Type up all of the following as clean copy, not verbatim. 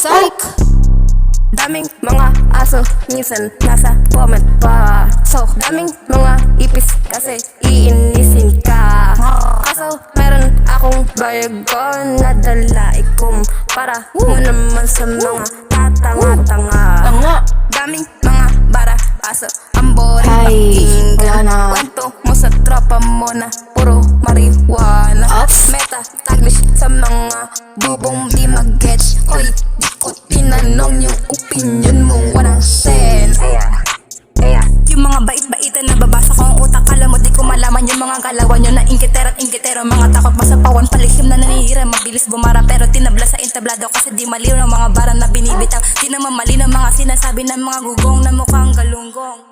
Psych! Daming mga aso, minsan nasa comment pa. So, daming mga ipis kasi iinisin ka. Kaso, meron akong bayagon na dala ikumpara mo naman sa mga tatanga-tanga. Daming mga bara aso, ang boring pakinggan. Kwento mo sa tropa mo na puro marijuana. Meta, taglish sa mga bubong di mag-gets. Hoy, di ko tinanong yung opinion mo, walang sense. Yung mga bait-baitan na babasa ko ang utak, kala mo di ko malaman yung mga galawan nyo na ingkitero at ingkitero. Mga takot masapawan, palihim na nanihira, mabilis bumara pero tinabla sa entablado kasi di maliw ng mga bara na binibitaw. Di naman mali ng mga sinasabi ng mga gugong na mukhang galunggong.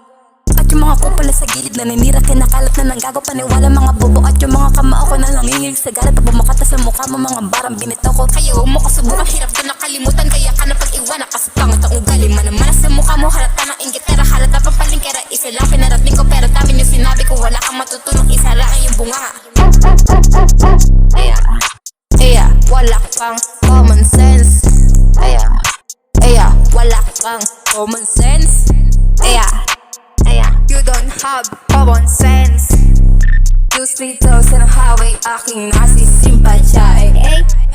At yung mga kupala sa gilid na ninira, kinakalat na ng gago, paniwala mga bobo. At yung mga kamao ko na nanginginig sa galit at bumakata sa mukha mo, mga barang binitaw ko. Kaya huwag mo kasubukan, hirap ko nakalimutan, kaya ka na pag-iwanan kasi pangit ang ugali. Manamanas sa mukha mo, halata ng inggitera, halata pa palingkera. Isa lang pinarating ko pero dami yung sinabi ko, wala kang matutulong, isa lang yung bunga. Wala kang common sense. Wala kang common sense. You don't have common sense. Use 3,000 ang highway, aking nasisimpatya.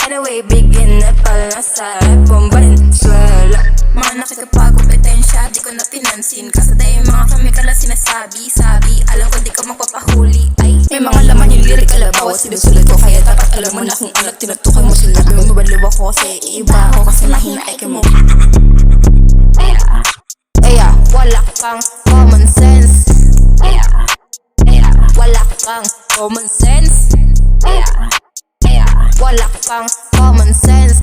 Anyway, begin na pala sa Valenzuela. Mga nakikipagkompetensya, di ko na pinansin. Kasaday mga kamikal na sinasabi-sabi. Alam ko di ko magpapahuli. May mga laman yung lyrical, bawat sinusulat ko. Kaya dapat alam mo na kung ano tinutukoy mo sila. Mabaliw ako kasi iba ako kasi mahina ay mo. Wala kang common sense. Wala kang common sense. Wala kang common sense.